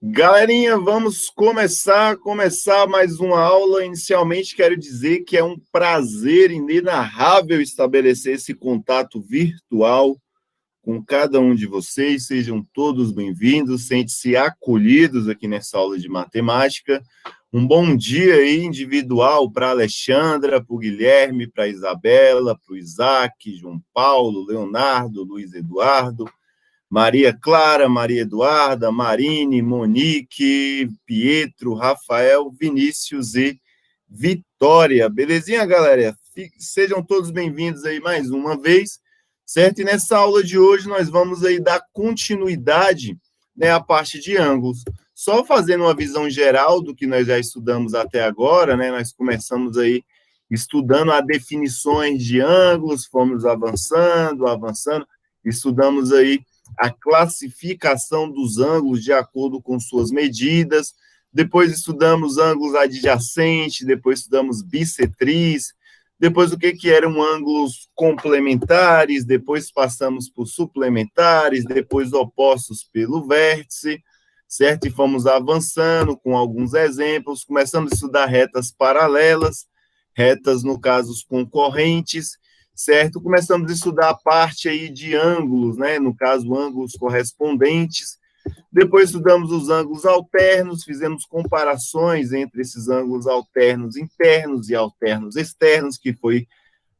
Galerinha, vamos começar mais uma aula. Inicialmente, quero dizer que é um prazer inenarrável estabelecer esse contato virtual com cada um de vocês. Sejam todos bem-vindos, sentem-se acolhidos aqui nessa aula de matemática. Um bom dia aí individual para a Alexandra, para o Guilherme, para a Isabela, para o Isaac, João Paulo, Leonardo, Luiz Eduardo, Maria Clara, Maria Eduarda, Marine, Monique, Pietro, Rafael, Vinícius e Vitória. Belezinha, galera? Sejam todos bem-vindos aí mais uma vez, certo? E nessa aula de hoje nós vamos aí dar continuidade, né, à parte de ângulos. Só fazendo uma visão geral do que nós já estudamos até agora, né? Nós começamos aí estudando as definições de ângulos, fomos avançando, estudamos aí a classificação dos ângulos de acordo com suas medidas, depois estudamos ângulos adjacentes, depois estudamos bissetriz, depois o que eram ângulos complementares, depois passamos por suplementares, depois opostos pelo vértice, certo? E fomos avançando com alguns exemplos, começamos a estudar retas paralelas, retas, no caso, concorrentes, certo? Começamos a estudar a parte aí de ângulos, né? No caso, ângulos correspondentes. Depois estudamos os ângulos alternos, fizemos comparações entre esses ângulos alternos internos e alternos externos, que foi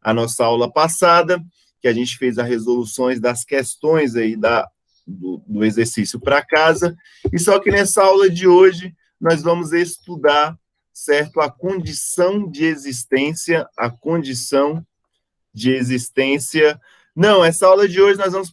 a nossa aula passada, que a gente fez as resoluções das questões aí do exercício para casa. E só que nessa aula de hoje nós vamos estudar, certo, a condição de existência, Não, essa aula de hoje nós vamos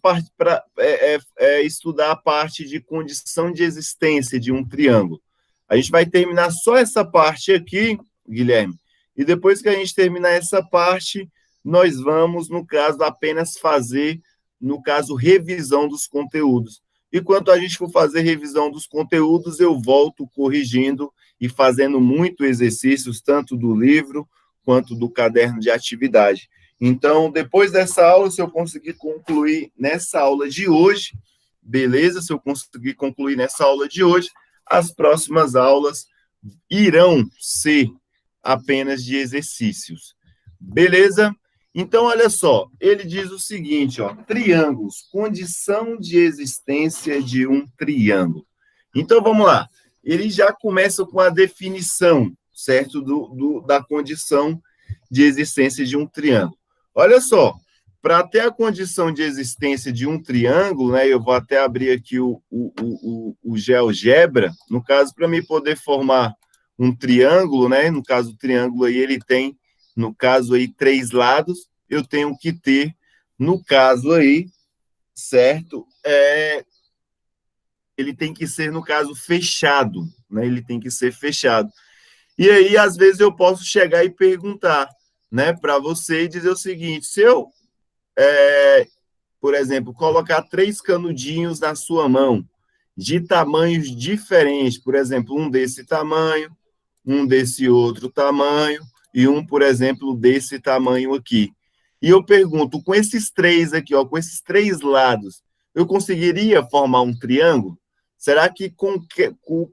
estudar a parte de condição de existência de um triângulo. A gente vai terminar só essa parte aqui, Guilherme, e depois que a gente terminar essa parte, nós vamos, no caso, apenas fazer, no caso, revisão dos conteúdos. E quando a gente for fazer revisão dos conteúdos, eu volto corrigindo e fazendo muito exercícios, tanto do livro quanto do caderno de atividade. Então, depois dessa aula, se eu conseguir concluir nessa aula de hoje, beleza? Se eu conseguir concluir nessa aula de hoje, as próximas aulas irão ser apenas de exercícios. Beleza? Então, olha só, ele diz o seguinte, ó, triângulos, condição de existência de um triângulo. Então, vamos lá. Ele já começa com a definição, certo, da condição de existência de um triângulo. Olha só, para ter a condição de existência de um triângulo, né, eu vou até abrir aqui o GeoGebra, no caso, para mim poder formar um triângulo, né, no caso, o triângulo aí, ele tem, no caso aí, 3 lados, eu tenho que ter, no caso aí, certo, ele tem que ser, no caso, fechado, né, ele tem que ser fechado. E aí, às vezes, eu posso chegar e perguntar, né, para você e dizer o seguinte, se eu, por exemplo, colocar 3 canudinhos na sua mão, de tamanhos diferentes, por exemplo, um desse tamanho, um desse outro tamanho, e um, por exemplo, desse tamanho aqui. E eu pergunto, com esses 3 aqui, ó, com esses 3 lados, eu conseguiria formar um triângulo? Será que com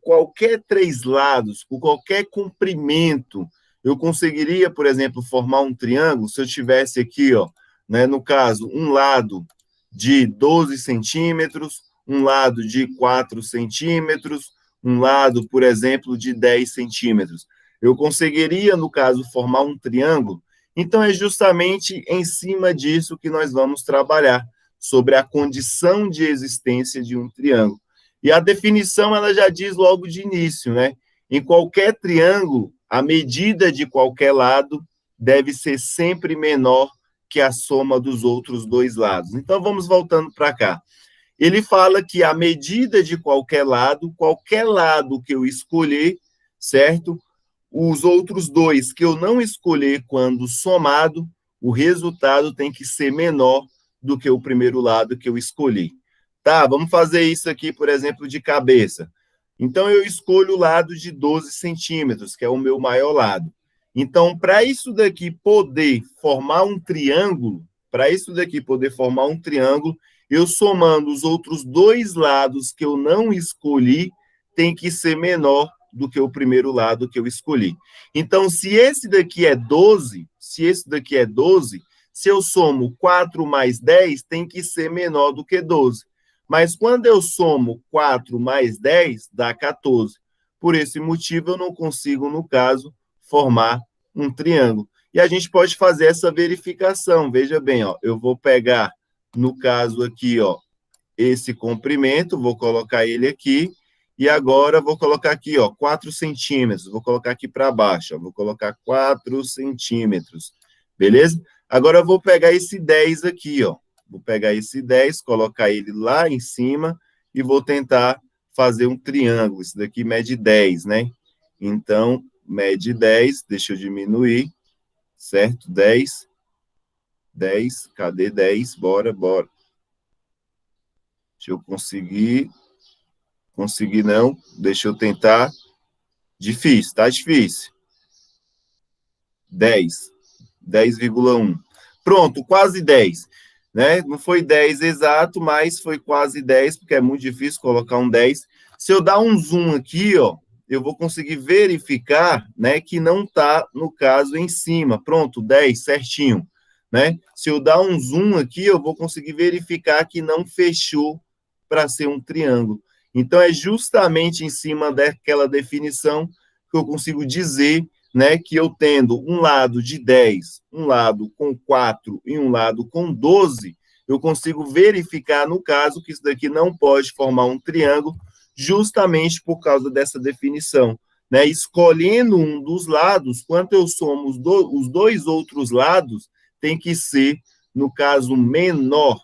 qualquer 3 lados, com qualquer comprimento, eu conseguiria, por exemplo, formar um triângulo se eu tivesse aqui, ó, né, no caso, um lado de 12 centímetros, um lado de 4 centímetros, um lado, por exemplo, de 10 centímetros. Eu conseguiria, no caso, formar um triângulo? Então, é justamente em cima disso que nós vamos trabalhar, sobre a condição de existência de um triângulo. E a definição, ela já diz logo de início, né? Em qualquer triângulo, a medida de qualquer lado deve ser sempre menor que a soma dos outros 2 lados. Então, vamos voltando para cá. Ele fala que a medida de qualquer lado que eu escolher, certo? Os outros 2 que eu não escolher quando somado, o resultado tem que ser menor do que o primeiro lado que eu escolhi. Tá, vamos fazer isso aqui, por exemplo, de cabeça. Então, eu escolho o lado de 12 centímetros, que é o meu maior lado. Então, para isso daqui poder formar um triângulo, eu somando os outros dois lados que eu não escolhi, tem que ser menor do que o primeiro lado que eu escolhi. Então, se esse daqui é 12, se eu somo 4 mais 10, tem que ser menor do que 12. Mas quando eu somo 4 mais 10, dá 14. Por esse motivo, eu não consigo, no caso, formar um triângulo. E a gente pode fazer essa verificação. Veja bem, ó, eu vou pegar, no caso aqui, ó, esse comprimento, vou colocar ele aqui, e agora vou colocar aqui, ó, 4 centímetros, vou colocar aqui para baixo, ó, vou colocar 4 centímetros, beleza? Agora eu vou pegar esse 10 aqui, ó, vou pegar esse 10, colocar ele lá em cima, e vou tentar fazer um triângulo, isso daqui mede 10, né? Então, mede 10, deixa eu diminuir, certo? 10, cadê 10? Bora. Deixa eu conseguir não, deixa eu tentar. Difícil, tá difícil. 10,1. Pronto, quase 10. Né? Não foi 10 exato, mas foi quase 10, porque é muito difícil colocar um 10. Se eu dar um zoom aqui, ó, eu vou conseguir verificar, né, que não está, no caso, em cima. Pronto, 10, certinho. Né? Se eu dar um zoom aqui, eu vou conseguir verificar que não fechou para ser um triângulo. Então, é justamente em cima daquela definição que eu consigo dizer, né, que eu tendo um lado de 10, um lado com 4 e um lado com 12, eu consigo verificar, no caso, que isso daqui não pode formar um triângulo, justamente por causa dessa definição. Né? Escolhendo um dos lados, quando eu somo os dois outros lados, tem que ser, no caso, menor,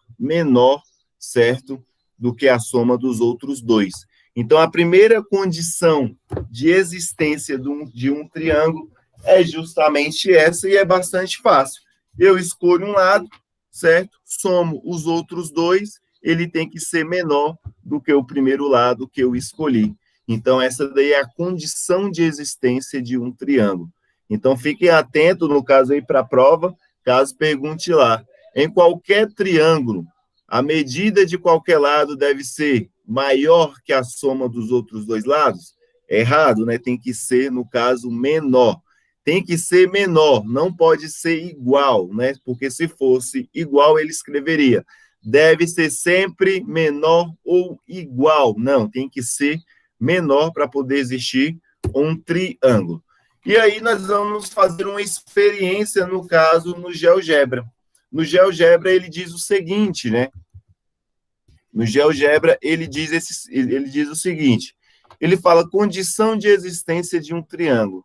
certo? Do que a soma dos outros dois. Então, a primeira condição de existência de um triângulo é justamente essa, e é bastante fácil. Eu escolho um lado, certo? Somo os outros dois, ele tem que ser menor do que o primeiro lado que eu escolhi. Então, essa daí é a condição de existência de um triângulo. Então, fiquem atentos, no caso aí, para a prova, caso pergunte lá. Em qualquer triângulo, a medida de qualquer lado deve ser maior que a soma dos outros dois lados? É errado, né? Tem que ser, no caso, menor. Tem que ser menor, não pode ser igual, né? Porque se fosse igual, ele escreveria. Deve ser sempre menor ou igual. Não, tem que ser menor para poder existir um triângulo. E aí nós vamos fazer uma experiência, no caso, no GeoGebra. No GeoGebra, ele diz o seguinte, né? No GeoGebra, ele diz o seguinte, ele fala condição de existência de um triângulo.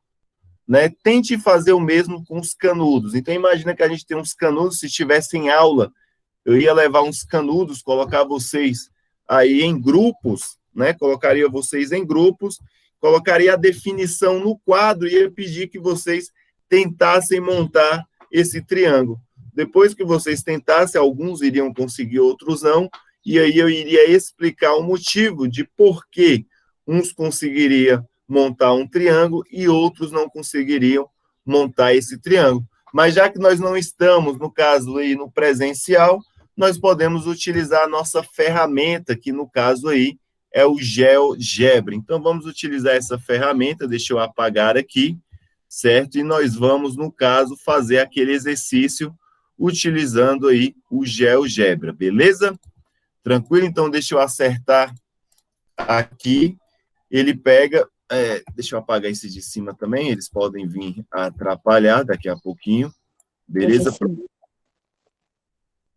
Né? Tente fazer o mesmo com os canudos. Então, imagina que a gente tem uns canudos, se estivesse em aula, eu ia levar uns canudos, colocar vocês aí em grupos, né? Colocaria vocês em grupos, colocaria a definição no quadro e ia pedir que vocês tentassem montar esse triângulo. Depois que vocês tentassem, alguns iriam conseguir, outros não, e aí eu iria explicar o motivo de por que uns conseguiriam montar um triângulo e outros não conseguiriam montar esse triângulo. Mas já que nós não estamos, no caso aí, no presencial, nós podemos utilizar a nossa ferramenta, que no caso aí é o GeoGebra. Então, vamos utilizar essa ferramenta, deixa eu apagar aqui, certo? E nós vamos, no caso, fazer aquele exercício utilizando aí o GeoGebra, beleza? Tranquilo? Então, deixa eu acertar aqui. Ele pega... deixa eu apagar esse de cima também, eles podem vir atrapalhar daqui a pouquinho. Beleza?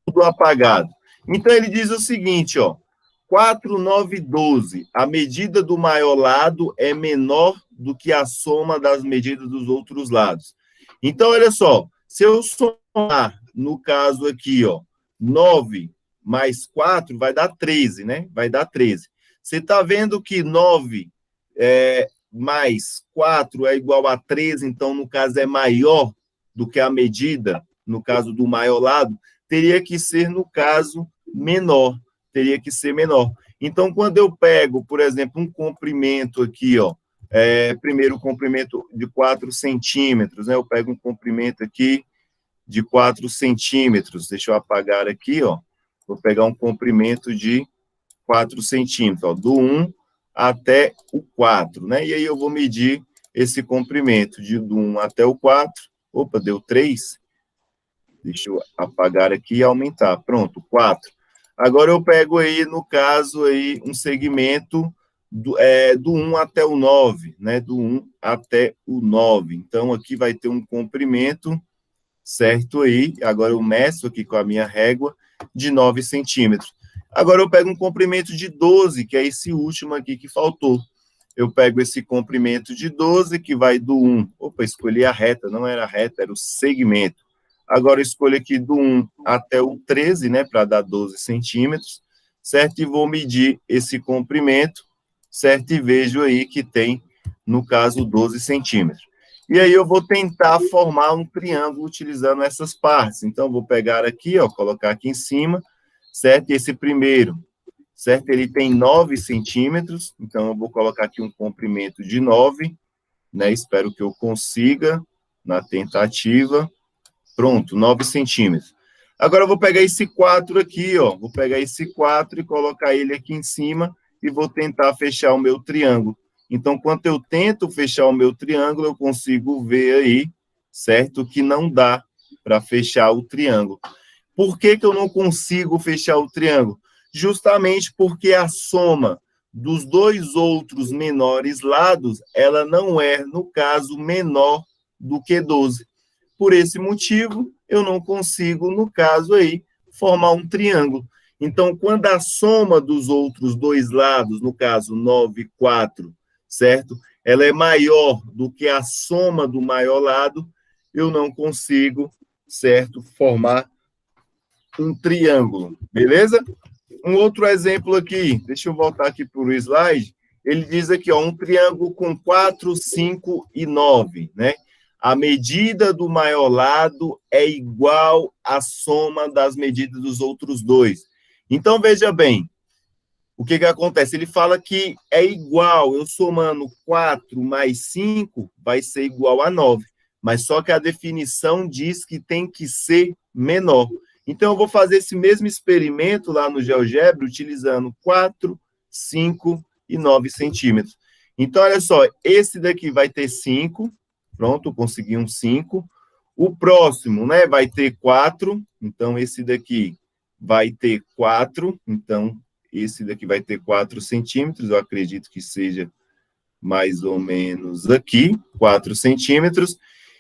Tudo apagado. Então, ele diz o seguinte, ó, 4, 9, 12. A medida do maior lado é menor do que a soma das medidas dos outros lados. Então, olha só, se eu somar, no caso aqui, ó, 9 mais 4, vai dar 13, né? Vai dar 13. Você está vendo que 9 mais 4 é igual a 13, então, no caso, é maior do que a medida, no caso do maior lado, teria que ser, no caso, menor. Teria que ser menor. Então, quando eu pego, por exemplo, um comprimento aqui, ó, primeiro comprimento de 4 centímetros, né? Eu pego um comprimento aqui de 4 centímetros. Deixa eu apagar aqui, ó. Vou pegar um comprimento de 4 centímetros, ó, do 1 até o 4, né? E aí eu vou medir esse comprimento do 1 até o 4. Opa, deu 3. Deixa eu apagar aqui e aumentar. Pronto, 4. Agora eu pego aí, no caso, aí, um segmento do 1 até o 9, né? Do 1 até o 9. Então, aqui vai ter um comprimento, certo aí. Agora eu meço aqui com a minha régua, de 9 centímetros. Agora eu pego um comprimento de 12, que é esse último aqui que faltou. Eu pego esse comprimento de 12, que vai do 1. Opa, escolhi a reta, não era a reta, era o segmento. Agora eu escolho aqui do 1 até o 13, né, para dar 12 centímetros, certo? E vou medir esse comprimento, certo? E vejo aí que tem, no caso, 12 centímetros. E aí eu vou tentar formar um triângulo utilizando essas partes. Então, vou pegar aqui, ó, colocar aqui em cima, certo? E esse primeiro, certo? Ele tem 9 centímetros, então eu vou colocar aqui um comprimento de 9, né? Espero que eu consiga, na tentativa. Pronto, 9 centímetros. Agora eu vou pegar esse 4 aqui, ó. Vou pegar esse 4 e colocar ele aqui em cima e vou tentar fechar o meu triângulo. Então, quando eu tento fechar o meu triângulo, eu consigo ver aí, certo? Que não dá para fechar o triângulo. Por que que eu não consigo fechar o triângulo? Justamente porque a soma dos dois outros menores lados, ela não é, no caso, menor do que 12. Por esse motivo, eu não consigo, no caso aí, formar um triângulo. Então, quando a soma dos outros dois lados, no caso 9 e 4, certo? Ela é maior do que a soma do maior lado, eu não consigo, certo? Formar um triângulo, beleza? Um outro exemplo aqui, deixa eu voltar aqui para o slide, ele diz aqui, ó, um triângulo com 4, 5 e 9, né? A medida do maior lado é igual à soma das medidas dos outros dois. Então, veja bem, o que que acontece? Ele fala que é igual, eu somando 4 mais 5 vai ser igual a 9, mas só que a definição diz que tem que ser menor. Então, eu vou fazer esse mesmo experimento lá no GeoGebra, utilizando 4, 5 e 9 centímetros. Então, olha só, esse daqui vai ter 5, pronto, consegui um 5. O próximo, né, vai ter 4, então esse daqui vai ter 4, então esse daqui vai ter 4 centímetros, eu acredito que seja mais ou menos aqui, 4 centímetros.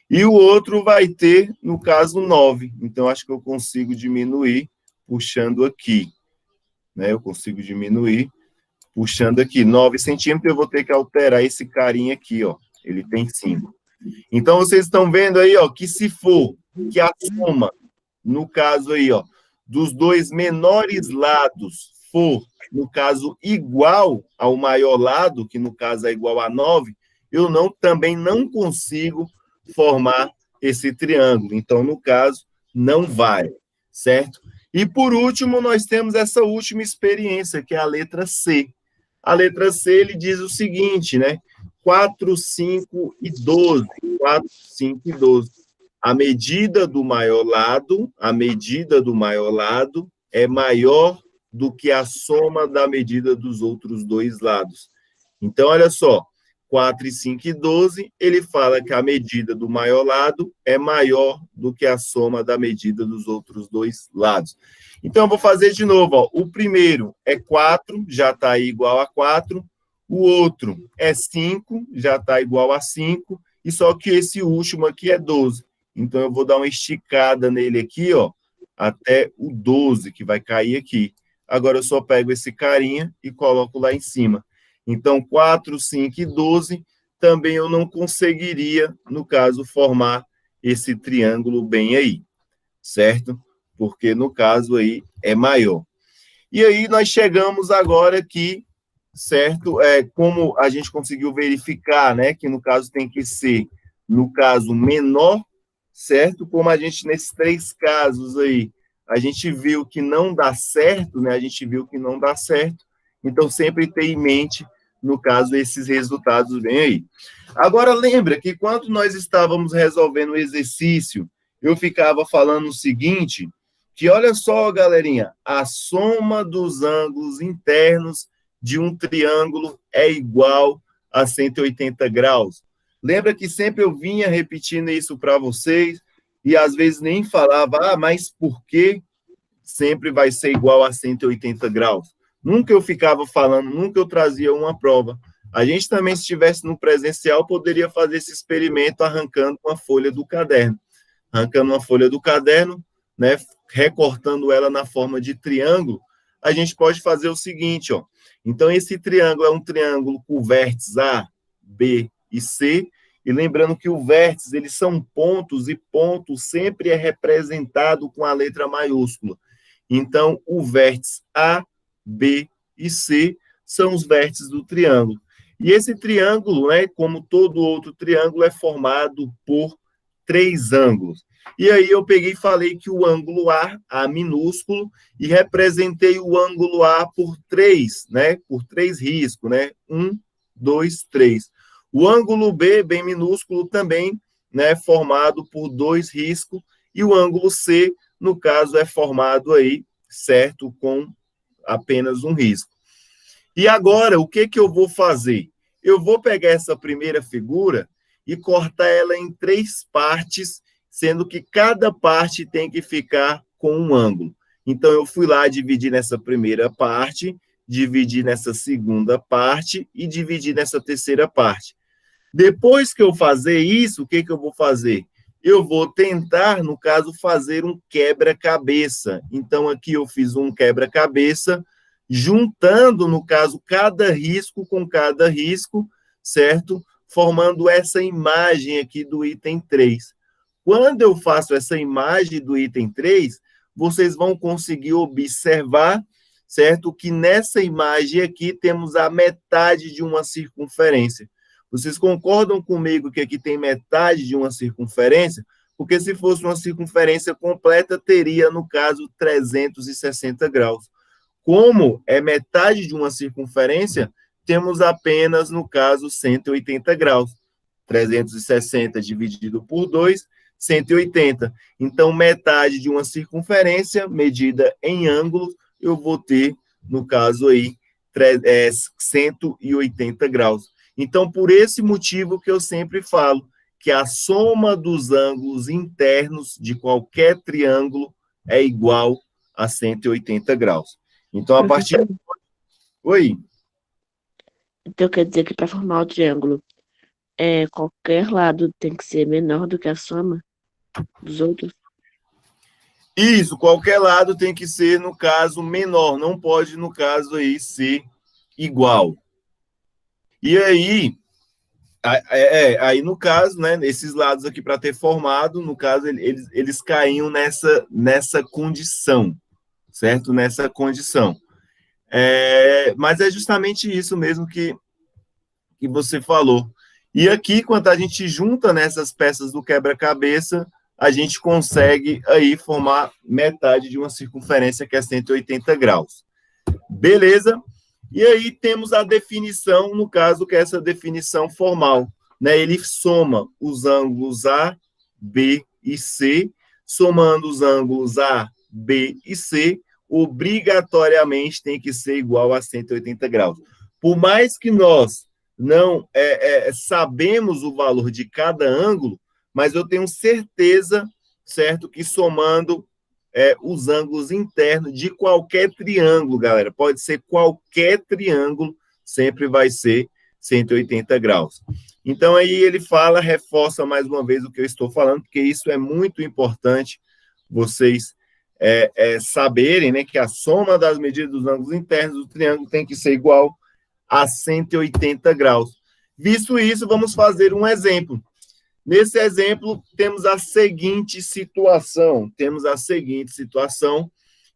E o outro vai ter, no caso, 9. Então, acho que eu consigo diminuir puxando aqui. Né? Eu consigo diminuir puxando aqui. 9 centímetros, eu vou ter que alterar esse carinha aqui, ó. Ele tem 5. Então, vocês estão vendo aí, ó, que se for que a soma, no caso aí, ó, dos dois menores lados for, no caso, igual ao maior lado, que no caso é igual a 9, eu também não consigo formar esse triângulo. Então, no caso, não vai, certo? E, por último, nós temos essa última experiência, que é a letra C. A letra C, ele diz o seguinte, né? 4, 5 e 12. 4, 5 e 12. A medida do maior lado é maior do que a soma da medida dos outros dois lados. Então, olha só, 4 e 5 e 12, ele fala que a medida do maior lado é maior do que a soma da medida dos outros dois lados. Então, eu vou fazer de novo, ó. O primeiro é 4, já está igual a 4. O outro é 5, já está igual a 5. E só que esse último aqui é 12. Então, eu vou dar uma esticada nele aqui, ó, até o 12, que vai cair aqui. Agora, eu só pego esse carinha e coloco lá em cima. Então, 4, 5 e 12, também eu não conseguiria, no caso, formar esse triângulo bem aí, certo? Porque, no caso, aí é maior. E aí, nós chegamos agora aqui, certo? Como a gente conseguiu verificar, né? Que, no caso, tem que ser, no caso, menor, certo? Como a gente, nesses 3 casos aí, a gente viu que não dá certo, né? A gente viu que não dá certo. Então, sempre ter em mente, no caso, esses resultados vêm aí. Agora, lembra que quando nós estávamos resolvendo o exercício, eu ficava falando o seguinte, que olha só, galerinha, a soma dos ângulos internos de um triângulo é igual a 180 graus. Lembra que sempre eu vinha repetindo isso para vocês e às vezes nem falava, mas por que sempre vai ser igual a 180 graus? Nunca eu ficava falando, nunca eu trazia uma prova. A gente também, se estivesse no presencial, poderia fazer esse experimento arrancando uma folha do caderno. Arrancando uma folha do caderno, né, recortando ela na forma de triângulo, a gente pode fazer o seguinte, ó. Então, esse triângulo é um triângulo com vértices A, B e C, e lembrando que o vértice, eles são pontos, e ponto sempre é representado com a letra maiúscula. Então, o vértice A, B e C são os vértices do triângulo. E esse triângulo, né, como todo outro triângulo, é formado por 3 ângulos. E aí eu peguei e falei que o ângulo A minúsculo, e representei o ângulo A por 3, né? Por 3 riscos, né? 1, 2, 3. O ângulo B, bem minúsculo, também, né, formado por 2 riscos, e o ângulo C, no caso, é formado aí, certo, com apenas um risco. E agora, o que eu vou fazer? Eu vou pegar essa primeira figura e cortar ela em 3 partes, sendo que cada parte tem que ficar com um ângulo. Então, eu fui lá dividir nessa primeira parte, dividir nessa segunda parte e dividir nessa terceira parte. Depois que eu fazer isso, o que eu vou fazer? Eu vou tentar, no caso, fazer um quebra-cabeça. Então, aqui eu fiz um quebra-cabeça, juntando, no caso, cada risco com cada risco, certo? Formando essa imagem aqui do item 3. Quando eu faço essa imagem do item 3, vocês vão conseguir observar, certo? Que nessa imagem aqui temos a metade de uma circunferência. Vocês concordam comigo que aqui tem metade de uma circunferência? Porque se fosse uma circunferência completa, teria, no caso, 360 graus. Como é metade de uma circunferência, temos apenas, no caso, 180 graus. 360 dividido por 2, 180. Então, metade de uma circunferência, medida em ângulos, eu vou ter, no caso aí, 180 graus. Então, por esse motivo que eu sempre falo, que a soma dos ângulos internos de qualquer triângulo é igual a 180 graus. Então, a partir... Professor, Oi? então quer dizer que para formar o triângulo, qualquer lado tem que ser menor do que a soma dos outros? Isso, qualquer lado tem que ser, no caso, menor. Não pode, no caso aí, ser igual. E aí, aí no caso, né, esses lados aqui para ter formado, no caso, eles caíam nessa condição, certo? Nessa condição. Mas é justamente isso mesmo que você falou. E aqui, quando a gente junta nessas peças do quebra-cabeça, a gente consegue aí formar metade de uma circunferência que é 180 graus. Beleza? E aí temos a definição, no caso, que é essa definição formal. Né? Ele soma os ângulos A, B e C, somando os ângulos A, B e C, obrigatoriamente tem que ser igual a 180 graus. Por mais que nós não sabemos o valor de cada ângulo, mas eu tenho certeza, certo, que somando os ângulos internos de qualquer triângulo, galera. Pode ser qualquer triângulo, sempre vai ser 180 graus. Então, aí ele fala, reforça mais uma vez o que eu estou falando, porque isso é muito importante vocês saberem, né, que a soma das medidas dos ângulos internos do triângulo tem que ser igual a 180 graus. Visto isso, vamos fazer um exemplo. Nesse exemplo, temos a seguinte situação.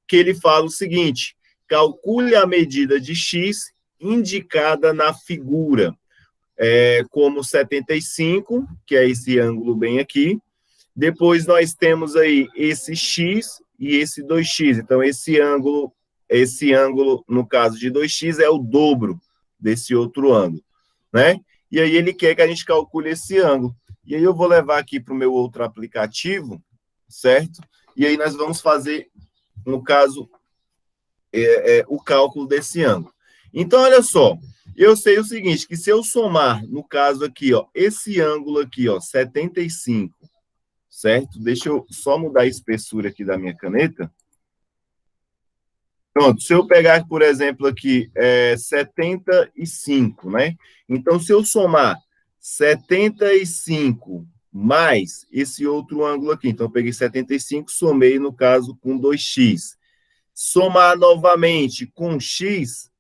Que ele fala o seguinte: calcule a medida de x indicada na figura, como 75, que é esse ângulo bem aqui. Depois nós temos aí esse x e esse 2x. Então, esse ângulo, no caso de 2x, é o dobro desse outro ângulo, né? E aí ele quer que a gente calcule esse ângulo. E aí eu vou levar aqui para o meu outro aplicativo, certo? E aí nós vamos fazer no caso, o cálculo desse ângulo. Então, olha só, eu sei o seguinte, que se eu somar, no caso aqui, ó, esse ângulo aqui, ó, 75, certo? Deixa eu só mudar a espessura aqui da minha caneta. Pronto, se eu pegar, por exemplo, aqui, 75, né? Então, se eu somar 75 mais esse outro ângulo aqui, então eu peguei 75, somei, no caso, com 2x. Somar novamente com x,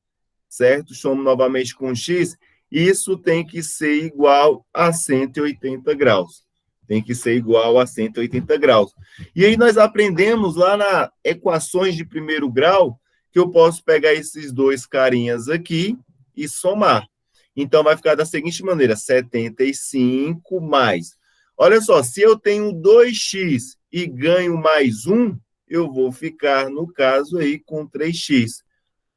certo? Somo novamente com x, isso tem que ser igual a 180 graus. Tem que ser igual a 180 graus. E aí nós aprendemos lá na equações de primeiro grau que eu posso pegar esses dois carinhas aqui e somar. Então, vai ficar da seguinte maneira, 75 mais. Olha só, se eu tenho 2x e ganho mais 1, eu vou ficar, no caso aí, com 3x.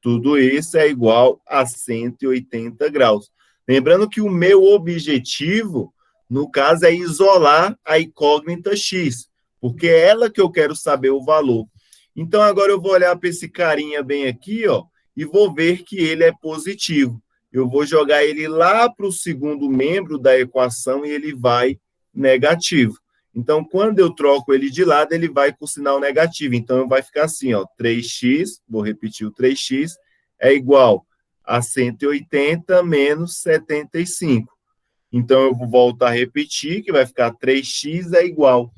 Tudo isso é igual a 180 graus. Lembrando que o meu objetivo, no caso, é isolar a incógnita x, porque é ela que eu quero saber o valor. Então, agora eu vou olhar para esse carinha bem aqui, ó, e vou ver que ele é positivo. Eu vou jogar ele lá para o segundo membro da equação e ele vai negativo. Então, quando eu troco ele de lado, ele vai com sinal negativo. Então, vai ficar assim, ó, 3x, vou repetir o 3x, é igual a 180 menos 75. Então, eu vou voltar a repetir, que vai ficar 3x é igual.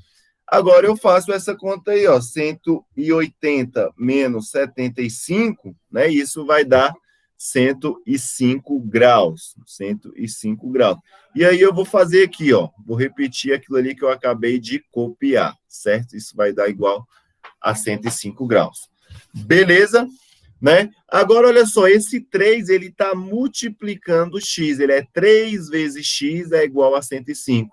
Agora, eu faço essa conta aí, ó, 180 menos 75, né? Isso vai dar 105 graus. 105 graus. E aí, eu vou fazer aqui, ó, vou repetir aquilo ali que eu acabei de copiar, certo? Isso vai dar igual a 105 graus. Beleza? Né? Agora, olha só, esse 3, ele está multiplicando x, ele é 3 vezes x é igual a 105.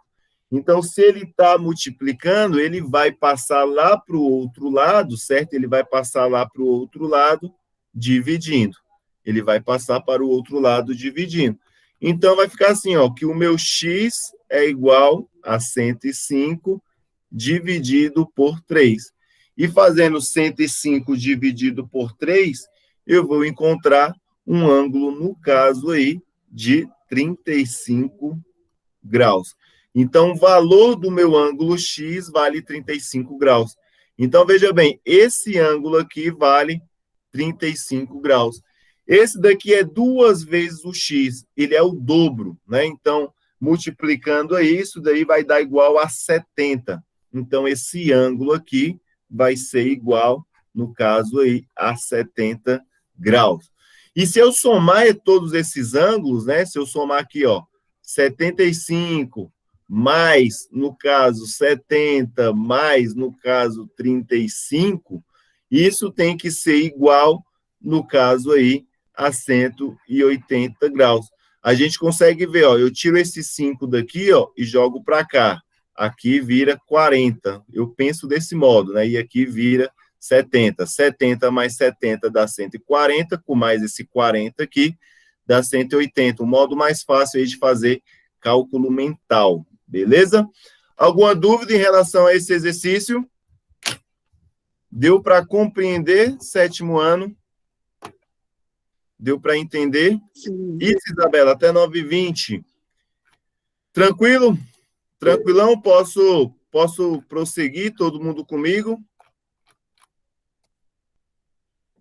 Então, se ele está multiplicando, ele vai passar lá para o outro lado, certo? Ele vai passar lá para o outro lado, dividindo. Ele vai passar para o outro lado, dividindo. Então, vai ficar assim, ó, que o meu x é igual a 105 dividido por 3. E fazendo 105 dividido por 3, eu vou encontrar um ângulo, no caso aí, de 35 graus. Então, o valor do meu ângulo x vale 35 graus. Então, veja bem, esse ângulo aqui vale 35 graus. Esse daqui é 2 vezes o x, ele é o dobro, né? Então, multiplicando aí, isso daí vai dar igual a 70. Então, esse ângulo aqui vai ser igual, no caso aí, a 70 graus. E se eu somar todos esses ângulos, né? Se eu somar aqui, ó, 75 mais, no caso, 70 mais, no caso, 35, isso tem que ser igual, no caso aí, a 180 graus. A gente consegue ver, ó, eu tiro esse 5 daqui, ó, e jogo para cá. Aqui vira 40. Eu penso desse modo, né? E aqui vira 70. 70 mais 70 dá 140, com mais esse 40 aqui, dá 180. O modo mais fácil aí de fazer cálculo mental. Beleza? Alguma dúvida em relação a esse exercício? Deu para compreender, sétimo ano? Deu para entender? Sim. Isso, Isabela, até 9h20. Tranquilo? Tranquilão? Posso prosseguir? Todo mundo comigo?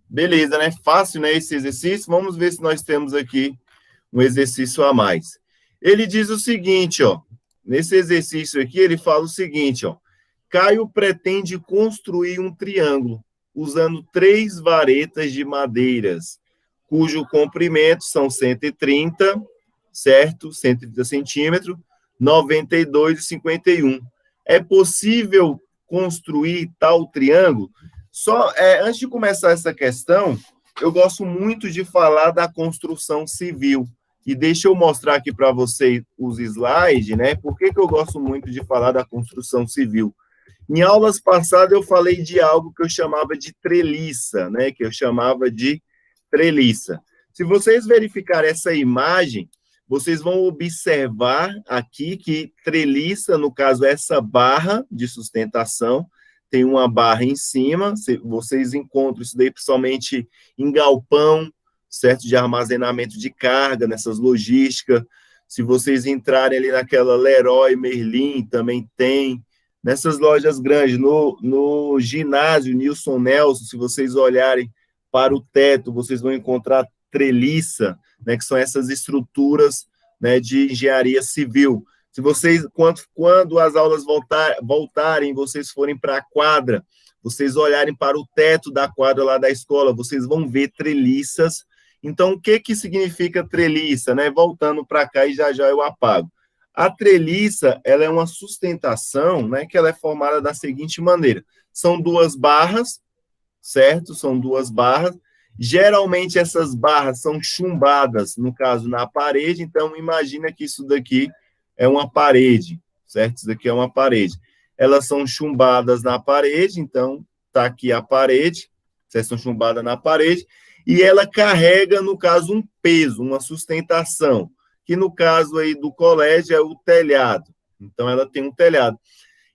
Beleza, né? Fácil, né, esse exercício. Vamos ver se nós temos aqui um exercício a mais. Ele diz o seguinte, ó. Nesse exercício aqui, ele fala o seguinte, ó. Caio pretende construir um triângulo usando 3 varetas de madeiras, cujo comprimento são 130, certo? 130 centímetros, 92 e 51. É possível construir tal triângulo? Só, antes de começar essa questão, eu gosto muito de falar da construção civil. E deixa eu mostrar aqui para vocês os slides, né? Por que eu gosto muito de falar da construção civil? Em aulas passadas, eu falei de algo que eu chamava de treliça, né? Que eu chamava de treliça. Se vocês verificarem essa imagem, vocês vão observar aqui que treliça, no caso, essa barra de sustentação, tem uma barra em cima, vocês encontram isso daí principalmente em galpão, certo? De armazenamento de carga, nessas logísticas. Se vocês entrarem ali naquela Leroy Merlin, também tem. Nessas lojas grandes, no ginásio Nilson Nelson, se vocês olharem para o teto, vocês vão encontrar treliça, né, que são essas estruturas, né, de engenharia civil. Se vocês, quando as aulas voltarem, vocês forem para a quadra, vocês olharem para o teto da quadra lá da escola, vocês vão ver treliças. Então, o que significa treliça, né? Voltando para cá e já eu apago. A treliça, ela é uma sustentação, né, que ela é formada da seguinte maneira. São duas barras, certo? São duas barras. Geralmente, essas barras são chumbadas, no caso, na parede. Então, imagina que isso daqui é uma parede, certo? Isso daqui é uma parede. Elas são chumbadas na parede, então, está aqui a parede, vocês são chumbadas na parede, e ela carrega, no caso, um peso, uma sustentação, que no caso aí do colégio é o telhado. Então, ela tem um telhado.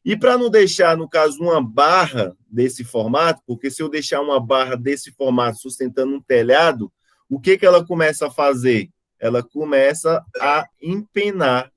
E para não deixar, no caso, uma barra desse formato, porque se eu deixar uma barra desse formato sustentando um telhado, o que ela começa a fazer? Ela começa a empenar,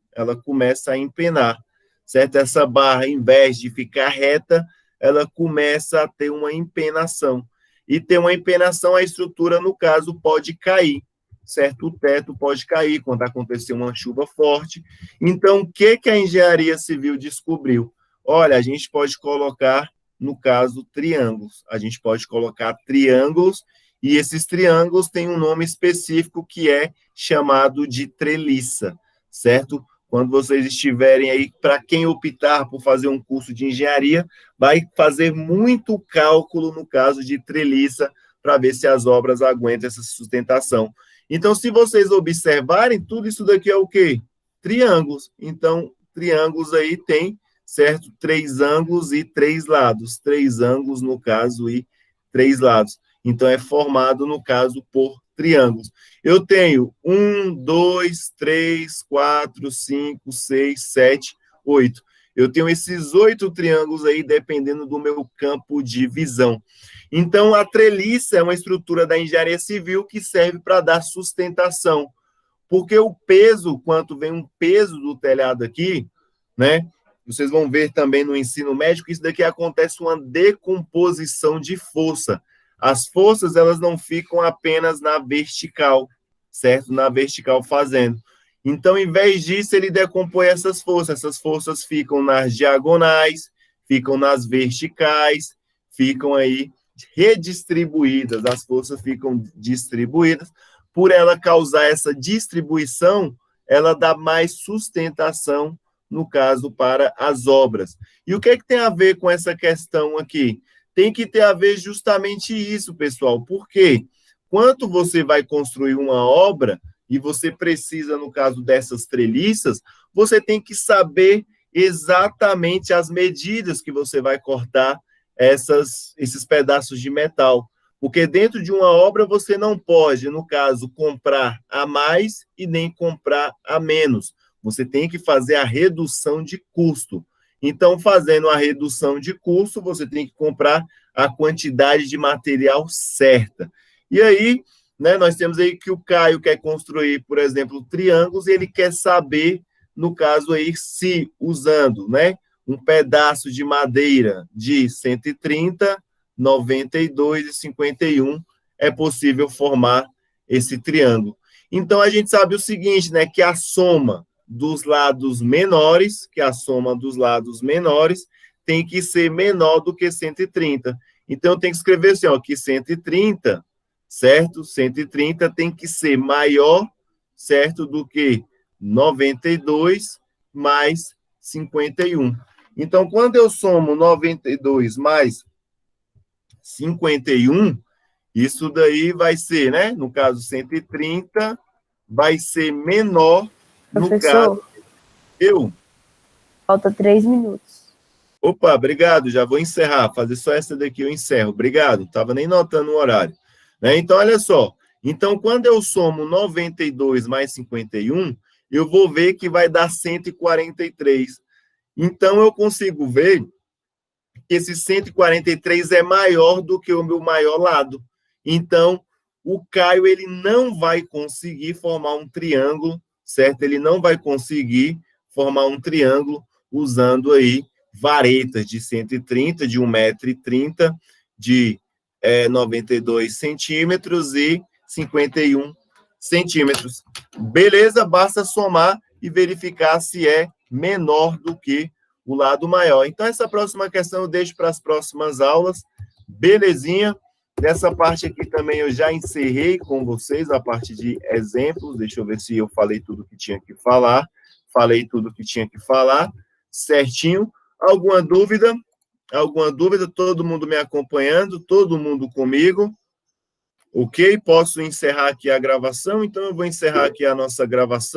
certo? Essa barra, em vez de ficar reta, ela começa a ter uma empenação. E ter uma empenação, a estrutura, no caso, pode cair, certo? O teto pode cair quando acontecer uma chuva forte. Então, o que a engenharia civil descobriu? Olha, a gente pode colocar, no caso, triângulos. A gente pode colocar triângulos, e esses triângulos têm um nome específico que é chamado de treliça, certo? Quando vocês estiverem aí, para quem optar por fazer um curso de engenharia, vai fazer muito cálculo no caso de treliça, para ver se as obras aguentam essa sustentação. Então, se vocês observarem, tudo isso daqui é o quê? Triângulos. Então, triângulos aí tem, certo? 3 ângulos e 3 lados. 3 ângulos, no caso, e 3 lados. Então, é formado, no caso, por triângulos. Eu tenho 1, 2, 3, 4, 5, 6, 7, 8. Eu tenho esses 8 triângulos aí, dependendo do meu campo de visão. Então, a treliça é uma estrutura da engenharia civil que serve para dar sustentação. Porque o peso, quanto vem um peso do telhado aqui, né? Vocês vão ver também no ensino médio que isso daqui acontece uma decomposição de força. As forças, elas não ficam apenas na vertical, certo? Na vertical fazendo. Então, em vez disso, ele decompõe essas forças ficam nas diagonais, ficam nas verticais, ficam aí redistribuídas, as forças ficam distribuídas. Por ela causar essa distribuição, ela dá mais sustentação, no caso, para as obras. E o que é que tem a ver com essa questão aqui? Tem que ter a ver justamente isso, pessoal, porque quando você vai construir uma obra e você precisa, no caso dessas treliças, você tem que saber exatamente as medidas que você vai cortar esses pedaços de metal. Porque dentro de uma obra você não pode, no caso, comprar a mais e nem comprar a menos. Você tem que fazer a redução de custo. Então, fazendo a redução de custo, você tem que comprar a quantidade de material certa. E aí, né, nós temos aí que o Caio quer construir, por exemplo, triângulos, e ele quer saber, no caso aí, se usando, né, um pedaço de madeira de 130, 92 e 51, é possível formar esse triângulo. Então, a gente sabe o seguinte, né, que a soma dos lados menores, tem que ser menor do que 130. Então, eu tenho que escrever assim, ó, que 130, certo? 130 tem que ser maior, certo, do que 92 mais 51. Então, quando eu somo 92 mais 51, isso daí vai ser, né? No caso, 130 vai ser menor. Professor, no caso, falta 3 minutos. Opa, obrigado, já vou encerrar, fazer só essa daqui eu encerro, obrigado, estava nem notando o horário. Né? Então, olha só, então, quando eu somo 92 mais 51, eu vou ver que vai dar 143. Então, eu consigo ver que esse 143 é maior do que o meu maior lado. Então, o Caio ele não vai conseguir formar um triângulo, certo? Ele não vai conseguir formar um triângulo usando aí varetas de 130, de 1,30 m, de 92 centímetros e 51 centímetros. Beleza? Basta somar e verificar se é menor do que o lado maior. Então, essa próxima questão eu deixo para as próximas aulas. Belezinha? Nessa parte aqui também eu já encerrei com vocês a parte de exemplos. Deixa eu ver se eu falei tudo que tinha que falar. Falei tudo que tinha que falar. Certinho. Alguma dúvida? Alguma dúvida? Todo mundo me acompanhando? Todo mundo comigo? Ok? Posso encerrar aqui a gravação? Então, eu vou encerrar aqui a nossa gravação.